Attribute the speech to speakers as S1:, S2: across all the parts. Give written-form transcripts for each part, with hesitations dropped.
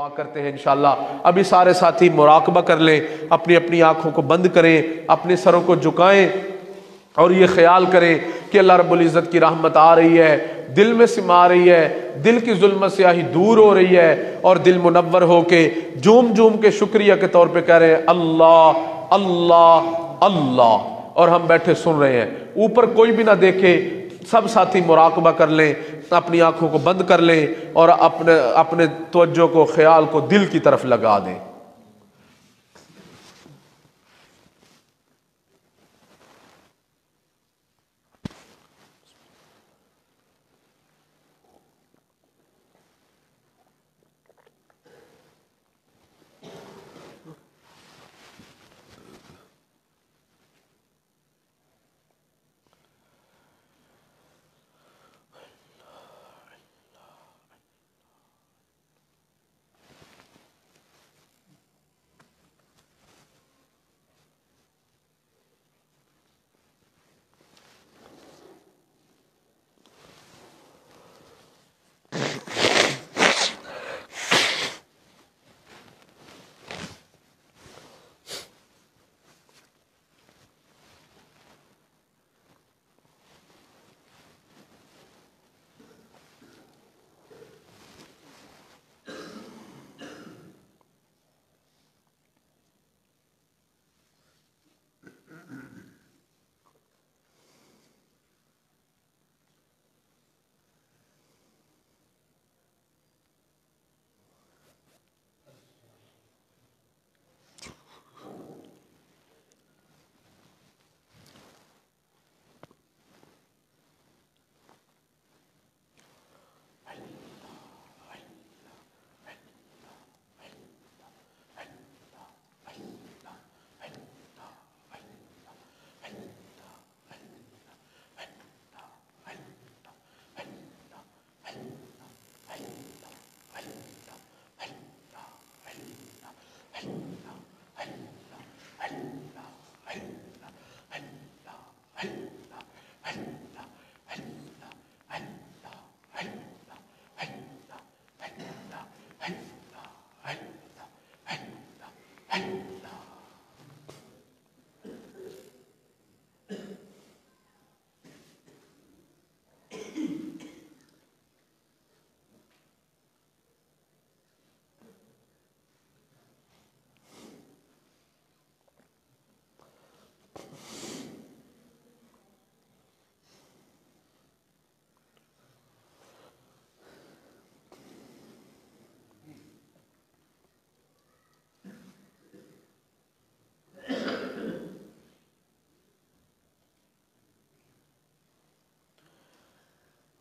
S1: دعا کرتے ہیں انشاءاللہ۔ ابھی سارے ساتھی مراقبہ کر لیں، اپنی اپنی آنکھوں کو بند کریں، اپنے سروں کو جھکائیں اور یہ خیال کریں کہ اللہ رب العزت کی رحمت آ رہی ہے، دل میں سما رہی ہے، دل کی ظلمت سیاہی دور ہو رہی ہے، اور دل منور ہو کے جھوم جھوم کے شکریہ کے طور پہ کہہ رہے ہیں اللہ اللہ اللہ، اور ہم بیٹھے سن رہے ہیں، اوپر کوئی بھی نہ دیکھے۔ سب ساتھی مراقبہ کر لیں، اپنی آنکھوں کو بند کر لیں اور اپنے توجہ کو، خیال کو دل کی طرف لگا دیں۔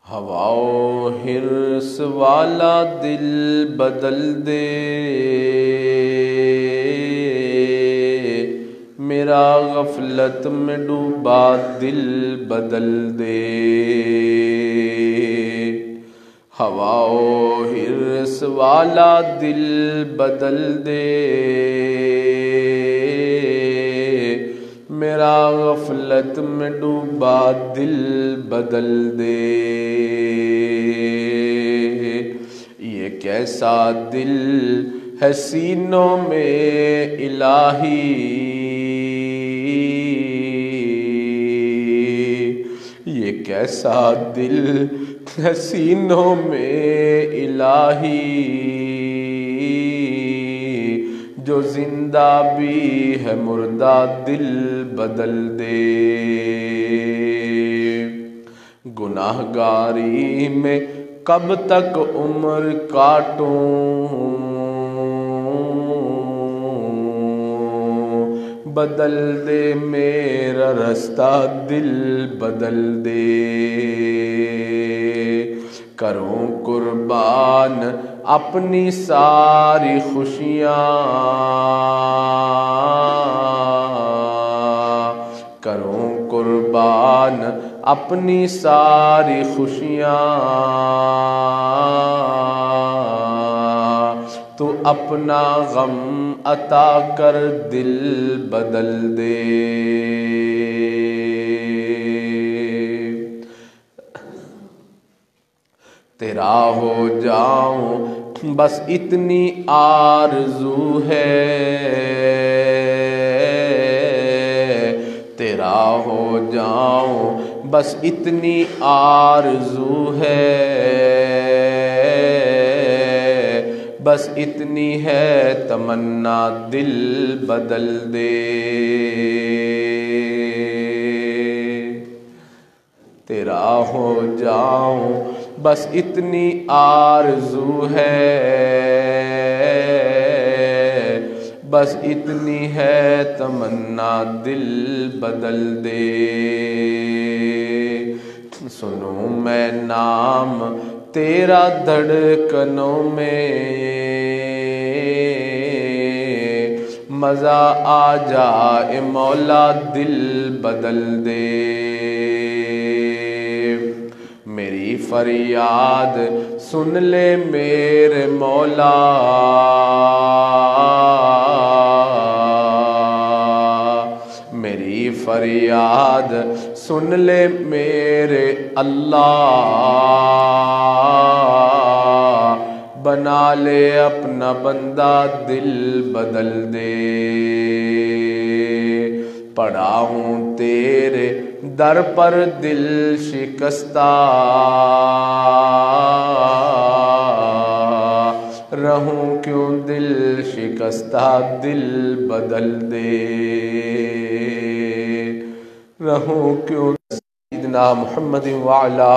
S1: ہوا و حرص والا دل بدل دے، میرا غفلت میں ڈوبا دل بدل دے۔ ہوا و حرص والا دل بدل دے، میرا غفلت میں ڈوبا دل بدل دے۔ یہ کیسا دل ہے سینوں میں الہی، یہ کیسا دل ہے سینوں میں الہی، جو زندہ بھی ہے مردہ دل بدل دے۔ گناہگاری میں کب تک عمر کاٹوں، بدل دے میرا رستہ دل بدل دے۔ کروں قربان اپنی ساری خوشیاں، کروں قربان اپنی ساری خوشیاں، تو اپنا غم عطا کر دل بدل دے۔ تیرا ہو جاؤں بس اتنی آرزو ہے تیرا ہو جاؤں، بس اتنی آرزو ہے، بس اتنی ہے تمنا دل بدل دے، تیرا ہو جاؤں بس اتنی آرزو ہے، بس اتنی ہے تمنا دل بدل دے، سنوں میں نام تیرا دھڑکنوں میں، مزہ آ جائے مولا دل بدل دے، میری فریاد سن لے میرے مولا، میری فریاد سن لے میرے اللہ، بنا لے اپنا بندہ دل بدل دے، پڑا ہوں تیرے در پر دل شکستہ، رہوں کیوں دل شکستہ دل بدل دے، رہوں کیوں سیدنا محمد وعلا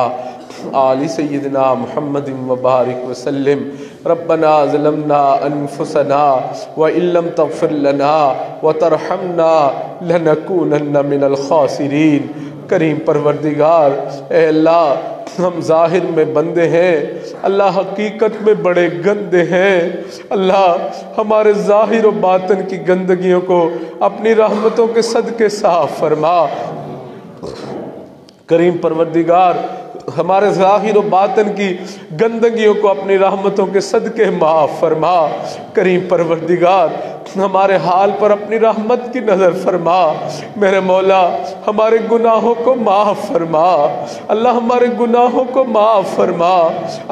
S1: آل سیدنا محمد وبارک وسلم۔ ربنا ظلمنا انفسنا وان لم تغفر لنا وترحمنا لنکونن من الخاسرین۔ کریم پروردگار، اے اللہ ہم ظاہر میں بندے ہیں، اللہ حقیقت میں بڑے گندے ہیں، اللہ ہمارے ظاہر و باطن کی گندگیوں کو اپنی رحمتوں کے صدقے صاف فرما۔ کریم پروردگار، ہمارے ظاہر و باطن کی گندگیوں کو اپنی رحمتوں کے صدقے معاف فرما۔ کریم پروردگار، ہمارے حال پر اپنی رحمت کی نظر فرما۔ میرے مولا، ہمارے گناہوں کو معاف فرما، اللہ ہمارے گناہوں کو معاف فرما،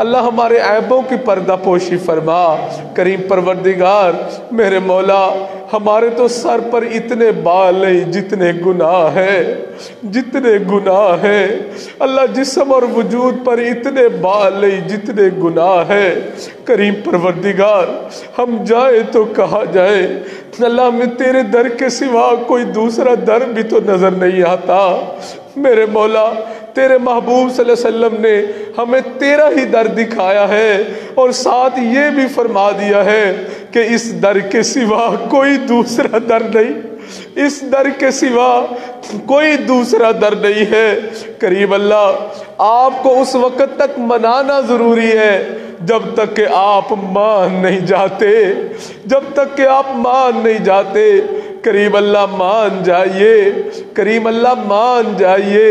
S1: اللہ ہمارے عیبوں کی پردہ پوشی فرما۔ کریم پروردگار، میرے مولا، ہمارے تو سر پر اتنے بال نہیں جتنے گناہ ہیں، جتنے گناہ ہیں، اللہ جسم اور وجود پر اتنے بال نہیں جتنے گناہ ہیں۔ کریم پروردگار، ہم جائے تو کہاں جائے، اللہ ہمیں تیرے در کے سوا کوئی دوسرا در بھی تو نظر نہیں آتا۔ میرے مولا، تیرے محبوب صلی اللہ علیہ وسلم نے ہمیں تیرا ہی در دکھایا ہے، اور ساتھ یہ بھی فرما دیا ہے کہ اس در کے سوا کوئی دوسرا در نہیں، اس در کے سوا کوئی دوسرا در نہیں ہے۔ کریم اللہ، آپ کو اس وقت تک منانا ضروری ہے جب تک کہ آپ مان نہیں جاتے، جب تک کہ آپ مان نہیں جاتے۔ کریم اللہ مان جائیے، کریم اللہ مان جائیے،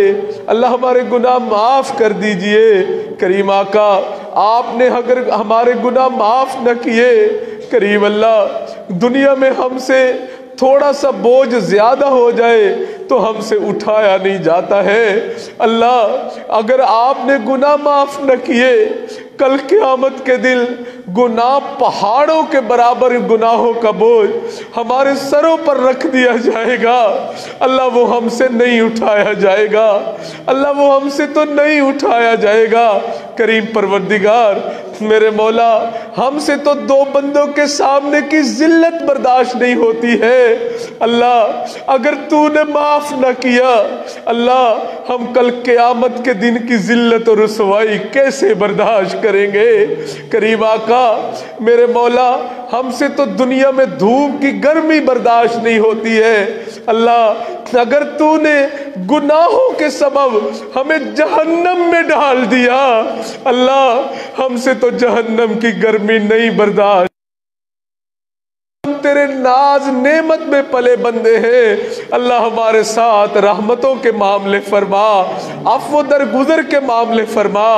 S1: اللہ ہمارے گناہ معاف کر دیجئے۔ کریم آقا، آپ نے اگر ہمارے گناہ معاف نہ کیے، کریم اللہ، دنیا میں ہم سے تھوڑا سا بوجھ زیادہ ہو جائے تو ہم سے اٹھایا نہیں جاتا ہے۔ اللہ، اگر آپ نے گناہ معاف نہ کیے، کل قیامت کے دن گناہ پہاڑوں کے برابر گناہوں کا بوجھ ہمارے سروں پر رکھ دیا جائے گا، اللہ وہ ہم سے نہیں اٹھایا جائے گا، اللہ وہ ہم سے تو نہیں اٹھایا جائے گا۔ کریم پروردگار، میرے مولا، ہم سے تو دو بندوں کے سامنے کی ذلت برداشت نہیں ہوتی ہے، اللہ اگر تو نے معاف نہ کیا، اللہ ہم کل قیامت کے دن کی ذلت اور رسوائی کیسے برداشت کریں گے؟ کریم آقا، میرے مولا، ہم سے تو دنیا میں دھوپ کی گرمی برداشت نہیں ہوتی ہے، اللہ اگر تو نے گناہوں کے سبب ہمیں جہنم میں ڈال دیا، اللہ ہم سے تو جہنم کی گرمی نہیں برداشت، تیرے ناز نعمت میں پلے بندے ہیں، اللہ ہمارے ساتھ رحمتوں کے معاملے فرما، عفو درگزر کے معاملے فرما۔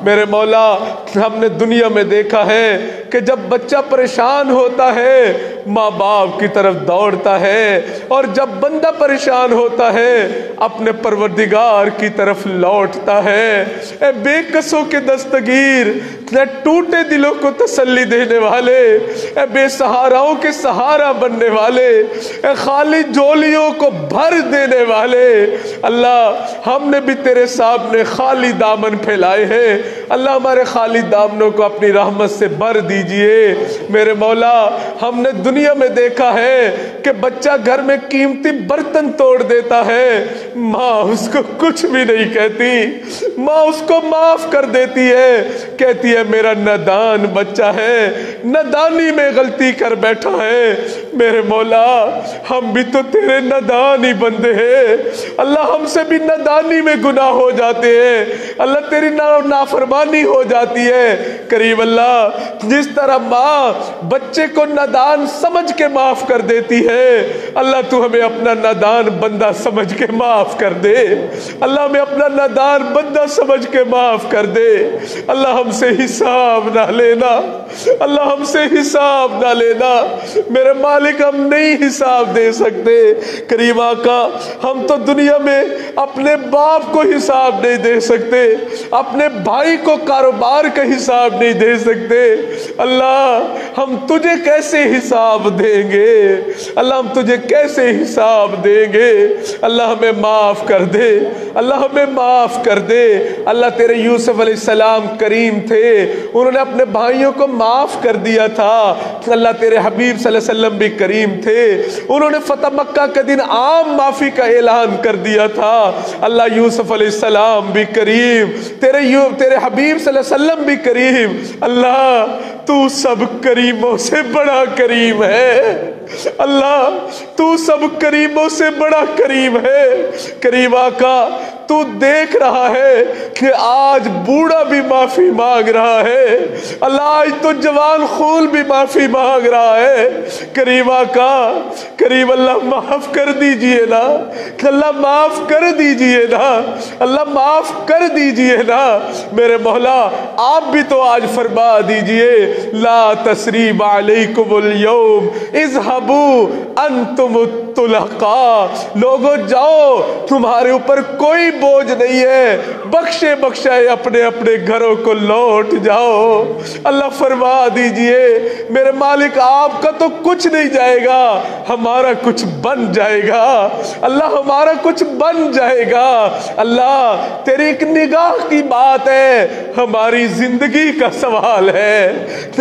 S1: میرے مولا ہم نے دنیا میں دیکھا ہے کہ جب بچہ پریشان ہوتا ہے ماں باپ کی طرف دوڑتا ہے، اور جب بندہ پریشان ہوتا ہے اپنے پروردگار کی طرف لوٹتا ہے۔ اے بے کسوں کے دستگیر، اے ٹوٹے دلوں کو تسلی دینے والے، اے بے سہاراؤں کے سہارا بننے والے، اے خالی جولیوں کو بھر دینے والے، اللہ ہم نے بھی تیرے سامنے خالی دامن پھیلائے ہیں، اللہ ہمارے خالی دامنوں کو اپنی رحمت سے بھر دیجئے۔ میرے مولا ہم نے دنیا میں دیکھا ہے کہ بچہ گھر میں قیمتی برتن توڑ دیتا ہے، ماں اس کو کچھ بھی نہیں کہتی، ماں اس کو معاف کر دیتی ہے، کہتی ہے میرا نادان بچہ ہے، نادانی میں غلطی کر بیٹھا ہے۔ میرے مولا ہم بھی تو تیرے نادان ہی بندے ہیں، اللہ ہم سے بھی نادانی میں گناہ ہو جاتے ہیں، اللہ تیری نافرمانی ہو جاتی ہے۔ کریم اللہ جس طرح ماں بچے کو نادان سمجھ کے معاف کر دیتی ہے، اللہ تو ہمیں اپنا نادان بندہ سمجھ کے معاف کر دے، اللہ ہمیں اپنا نادان بندہ سمجھ کے معاف کر دے، اللہ ہم سے حساب نہ لینا، اللہ ہم سے حساب نہ لینا، میرے مالک ہم نہیں حساب دے سکتے۔ کریم آقا ہم تو دنیا میں اپنے باپ کو حساب نہیں دے سکتے، اپنے بھائی کو کاروبار کا حساب نہیں دے سکتے، اللہ ہم تجھے کیسے حساب دیں گے، اللہ ہم تجھے کیسے حساب دیں گے، اللہ ہمیں معاف کر دے، اللہ ہمیں معاف کر دے۔ اللہ تیرے یوسف علیہ السلام کریم تھے، انہوں نے اپنے بھائیوں کو معاف کر دیا تھا، اللہ تیرے حبیب صلی اللہ علیہ وسلم بھی کریم تھے، انہوں نے فتح مکہ کے دن عام معافی کا اعلان کر دیا تھا، اللہ یوسف علیہ السلام بھی کریم، تیرے حبیب صلی اللہ علیہ وسلم بھی کریم، اللہ تو سب کریموں سے بڑا کریم ہے، اللہ تو سب کریموں سے بڑا کریم ہے۔ کریم آقا تو دیکھ رہا ہے کہ آج بوڑھا بھی معافی مانگ رہا ہے، اللہ آج تو جوان خون بھی معافی مانگ رہا ہے۔ کریم آقا کریم اللہ معاف کر دیجئے نا، اللہ معاف کر دیجئے نا، اللہ معاف کر دیجئے نا۔ میرے مولا آپ بھی تو آج فرما دیجئے لا تثریب علیکم اليوم اذهبوا انتم الطلقاء، لوگوں جاؤ تمہارے اوپر کوئی بوجھ نہیں ہے، بخشے بخشائے اپنے اپنے گھروں کو لوٹ جاؤ۔ اللہ فرما دیجئے میرے مالک آپ کا تو کچھ نہیں جائے گا، ہمارا کچھ بن جائے گا، اللہ ہمارا کچھ بن جائے گا۔ اللہ تیری ایک نگاہ کی بات ہے، ہماری زندگی کا سوال ہے،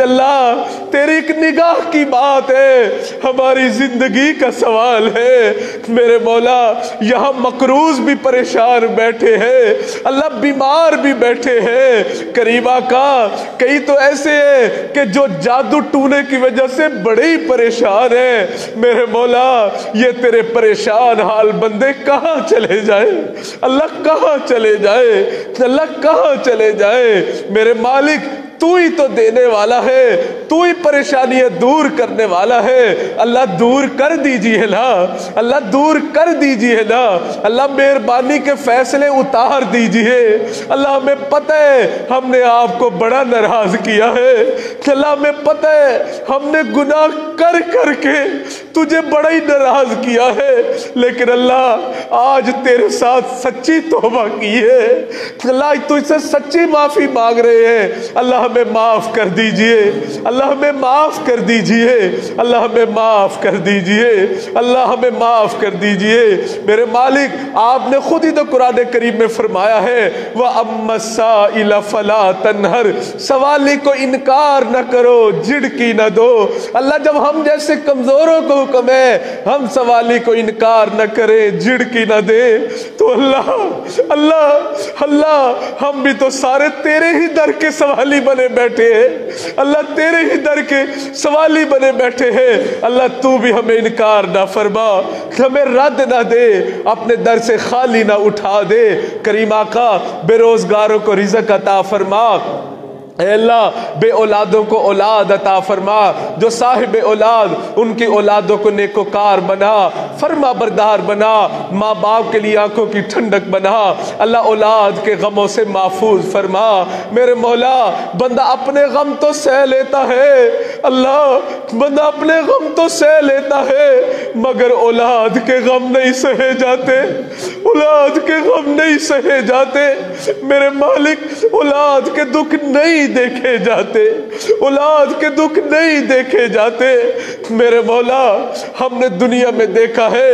S1: اللہ تیری ایک نگاہ کی بات ہے، ہماری زندگی کا سوال ہے۔ میرے مولا یہاں مقروض بھی پریشان بیٹھے ہیں، اللہ بیمار بھی بیٹھے ہیں۔ کریم آقا کئی تو ایسے ہیں کہ جو جادو ٹونے کی وجہ سے بڑے ہی پریشان ہیں، میرے مولا یہ تیرے پریشان حال بندے کہاں چلے جائے، اللہ کہاں چلے جائے، اللہ کہاں چلے جائے۔ میرے مالک تو ہی تو دینے والا ہے، تو ہی پریشانیاں دور کرنے والا ہے، اللہ دور کر دیجئے نا، اللہ دور کر دیجئے نا، اللہ مہربانی کے فیصلے اتار دیجئے۔ اللہ ہمیں پتہ ہے ہم نے آپ کو بڑا ناراض کیا ہے، اللہ ہمیں پتہ ہے ہم نے گناہ کر کر کے تجھے بڑا ہی ناراض کیا ہے، لیکن اللہ آج تیرے ساتھ سچی توبہ کی ہے، اللہ تجھ سے سچی معافی مانگ رہے ہیں، اللہ ہمیں معاف کر دیجئے، اللہ ہمیں معاف کر دیجئے، اللہ ہمیں معاف کر دیجئے، اللہ ہمیں معاف کر دیجئے۔ میرے مالک آپ نے خود ہی تو قرآن کریم میں فرمایا ہے وَأَمَّا السَّائِلَ فَلَا تَنْهَرْ، سوالی کو انکار نہ کرو، جھڑکی نہ دو۔ اللہ جب ہم جیسے کمزوروں کو حکم ہے ہم سوالی کو انکار نہ کریں، جھڑکی نہ دے، تو اللہ اللہ اللہ ہم بھی تو سارے تیرے ہی در کے سوالی بنے بیٹھے ہیں، اللہ تیرے ہی در کے سوالی بنے بیٹھے ہیں، اللہ تو بھی ہمیں انکار نہ فرما، ہمیں رد نہ دے، اپنے در سے خالی نہ اٹھا دے۔ کریم آقا بے روزگاروں کو رزق عطا فرما، اے اللہ بے اولادوں کو اولاد عطا فرما، جو صاحب اولاد ان کی اولادوں کو نیکوکار بنا، فرما بردار بنا، ماں باپ کے لیے آنکھوں کی ٹھنڈک بنا، اللہ اولاد کے غموں سے محفوظ فرما۔ میرے مولا بندہ اپنے غم تو سہ لیتا ہے، اللہ بندہ اپنے غم تو سہ لیتا ہے، مگر اولاد کے غم نہیں سہے جاتے، اولاد کے غم نہیں سہے جاتے میرے مالک، اولاد کے دکھ نہیں دیکھے جاتے، اولاد کے دکھ نہیں دیکھے جاتے میرے مولا۔ ہم نے دنیا میں دیکھا ہے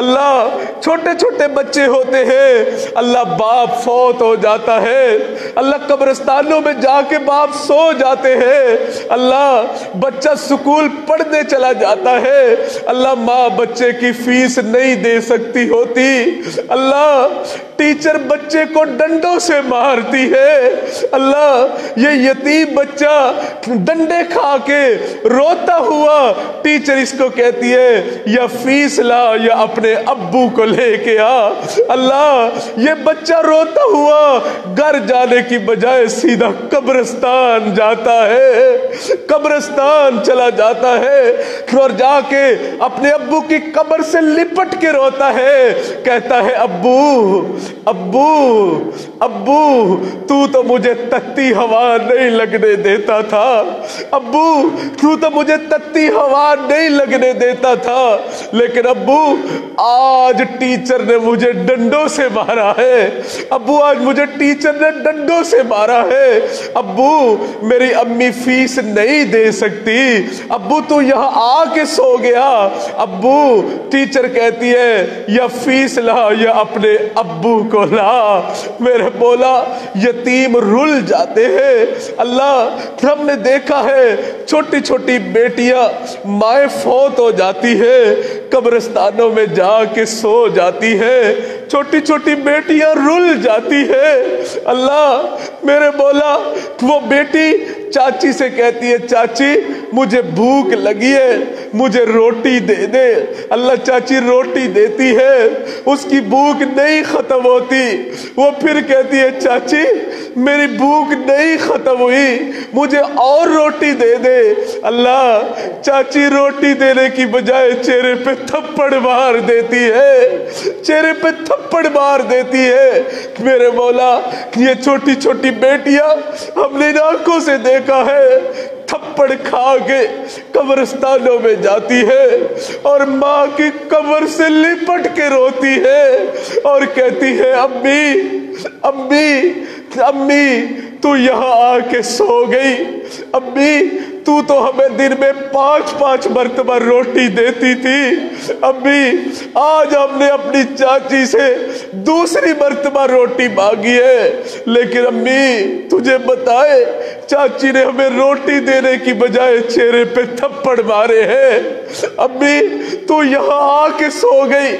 S1: اللہ، چھوٹے چھوٹے بچے ہوتے ہیں، اللہ باپ فوت ہو جاتا ہے، اللہ قبرستانوں میں جا کے باپ سو جاتے ہیں، اللہ بچہ سکول پڑھنے چلا جاتا ہے، اللہ ماں بچے کی فیس نہیں دے سکتی ہوتی، اللہ ٹیچر بچے کو ڈنڈوں سے مارتی ہے، اللہ یہ یتیم بچہ ڈنڈے کھا کے روتا ہوا، ٹیچر اس کو کہتی ہے یا فیس لا یا اپنے ابو کو لے کے آ، اللہ یہ بچہ روتا ہوا گھر جانے کی بجائے سیدھا قبرستان جاتا ہے، قبرستان چلا جاتا ہے اور جا کے اپنے ابو کی قبر سے لپٹ کے روتا ہے، کہتا ہے ابو ابو ابو تو مجھے تتی ہوا نہیں لگنے دیتا تھا، ابو تو مجھے تتی ہوا نہیں لگنے دیتا تھا، لیکن ابو آج ٹیچر نے مجھے ڈنڈوں سے مارا ہے، ابو آج مجھے ٹیچر نے ڈنڈوں سے مارا ہے، ابو میری امی فیس نہیں دے سکتی، ابو تو یہاں آ کے سو گیا، ابو ٹیچر کہتی ہے یا فیس لا یا اپنے ابو کو لا، میرے مولا یتیم رل جاتے ہیں، اللہ ہم نے دیکھا ہے چھوٹی چھوٹی بیٹیاں مائیں فوت ہو جاتی ہے، قبرستانوں میں جا کے سو جاتی ہے، چھوٹی چھوٹی بیٹیاں رل جاتی ہے، اللہ میرے مولا وہ بیٹی چاچی سے کہتی ہے چاچی مجھے بھوک لگی ہے مجھے روٹی دے دے، اللہ چاچی روٹی دیتی ہے، اس کی بھوک نہیں ختم ہوتی، وہ پھر کہتی ہے چاچی میری بھوک نہیں ختم ہوئی مجھے اور روٹی دے دے، اللہ چاچی روٹی دینے کی بجائے چہرے پہ تھپڑ مار دیتی ہے، چہرے پہ تھپڑ مار دیتی ہے، میرے مولا یہ چھوٹی چھوٹی بیٹیاں ہم نے آنکھوں سے دیکھا ہے تھپڑ کھا کے قبرستانوں میں جاتی ہے اور ماں کی قبر سے لپٹ کے روتی ہے اور کہتی ہے امی امی امی تو یہاں آ کے سو گئی، امی تو ہمیں دن میں 5 مرتبہ روٹی دیتی تھی، امی آج ہم نے اپنی چاچی سے دوسری مرتبہ روٹی مانگی ہے، لیکن امی تجھے بتائے چاچی نے ہمیں روٹی دینے کی بجائے چہرے پہ تھپڑ مارے ہیں، امی تو یہاں آ کے سو گئی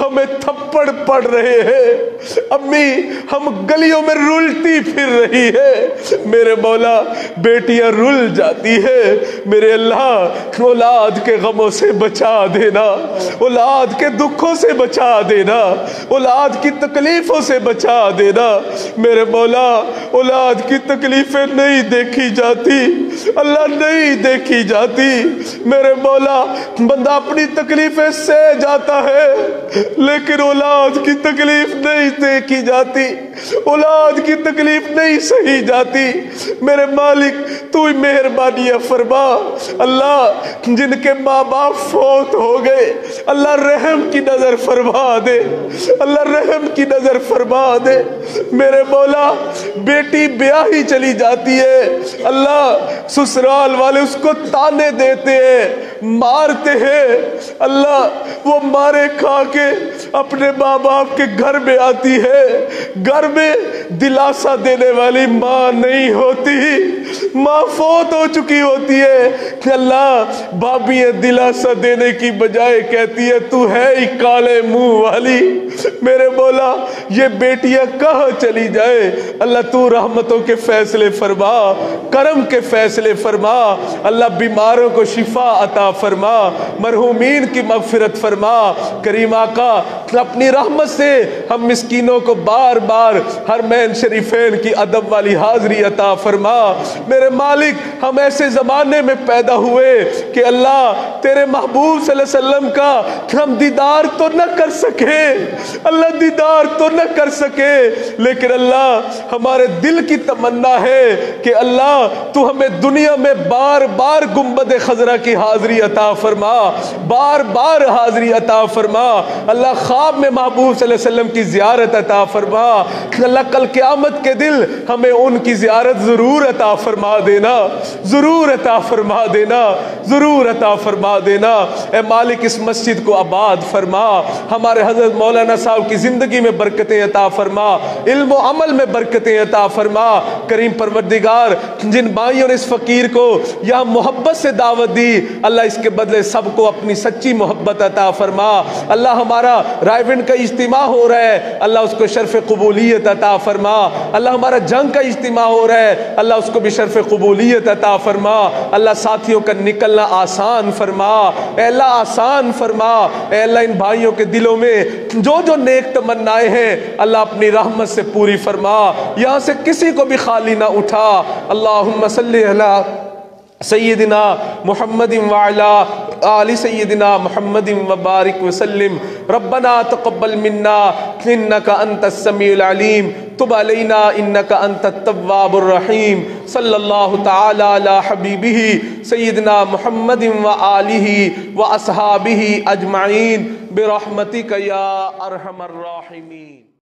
S1: ہمیں تھپڑ پڑ رہے ہیں، امی ہم گلیوں میں رلتی پھر رہی ہے، میرے مولا بیٹیاں رل جاتی ہے، میرے اللہ اولاد کے غموں سے بچا دینا، اولاد کے دکھوں سے بچا دینا، اولاد کی تکلیفوں سے بچا دینا، میرے مولا اولاد کی تکلیفیں نہیں دیکھی جاتی، اللہ نہیں دیکھی جاتی، میرے مولا بندہ اپنی تکلیفیں سہ جاتا ہے لیکن اولاد کی تکلیف نہیں دیکھی جاتی، اولاد کی تکلیف نہیں سہی جاتی، میرے مالک تو ہی مہربانی فرما، اللہ جن کے ماں باپ فوت ہو گئے اللہ رحم کی نظر فرما دے، اللہ رحم کی نظر فرما دے، میرے مولا بیٹی بیاہی چلی جاتی ہے، اللہ سسرال والے اس کو تانے دیتے ہیں مارتے ہیں، اللہ وہ مارے کھا کے اپنے ماں باپ کے گھر میں آتی ہے، گھر میں دلاسا دینے والی ماں نہیں ہوتی، ماں فوت ہو چکی ہوتی ہے کہ اللہ بھابیاں دلاسا دینے کی بجائے کہتی ہے تو ہے ہی کالے منہ والی، میرے مولا یہ بیٹیاں کہاں چلی جائے، اللہ تو رحمتوں کے فیصلے فرما، کرم کے فیصلے فرما، اللہ بیماروں کو شفا عطا فرما، مرحومین کی مغفرت فرما۔ کریم آقا اپنی رحمت سے ہم مسکینوں کو بار بار حرمین شریفین کی ادب والی حاضری عطا فرما۔ میرے مالک ہم ایسے زمانے میں پیدا ہوئے کہ اللہ تیرے محبوب صلی اللہ علیہ وسلم کا ہم دیدار تو نہ کر سکے، اللہ دیدار تو نہ کر سکے، لیکن اللہ ہمارے دل کی تمنا ہے کہ اللہ تو ہمیں دنیا میں بار بار گنبد خضرا کی حاضری عطا فرما، بار بار حاضری عطا فرما۔ اللہ خواب میں محبوب صلی اللہ علیہ وسلم کی زیارت عطا فرما، اللہ کل قیامت کے دل ہمیں ان کی زیارت ضرور عطا فرما دینا، ضرور عطا فرما دینا، ضرور عطا فرما دینا۔ اے مالک اس مسجد کو آباد فرما، ہمارے حضرت مولانا صاحب کی زندگی میں برکتیں عطا فرما، علم و عمل میں برکتیں عطا فرما۔ کریم پروردگار جن بھائیوں نے اس فقیر کو یہاں محبت سے دعوت دی، اللہ اس کے بدلے سب کو اپنی سچی محبت عطا فرما۔ اللہ ہمارا رائے ونڈ کا اجتماع ہو رہا ہے، اللہ اس کو شرف قبولیت عطا فرما۔ اللہ ہمارا جنگ کا اجتماع ہو رہا ہے، اللہ اس کو بھی شرف قبولیت عطا فرما۔ اللہ ساتھیوں کا نکلنا آسان فرما، اے اللہ آسان فرما۔ اے اللہ ان بھائیوں کے دلوں میں جو جو نیک تمنائیں ہیں اللہ اپنی رحمت سے پوری فرما، یہاں سے کسی کو بھی خالی نہ اٹھا۔ اللہم صلی علی سیدنا محمد وعلا آل سیدنا محمد وبارک وسلم۔ ربنا تقبل منا انک انت السمیع العلیم، تب علینا انک انت التواب الرحیم۔ صلی اللہ تعالی علی حبیبہ سیدنا محمد وآلہ واصحابہ اجمعین برحمتک یا ارحم الراحمین۔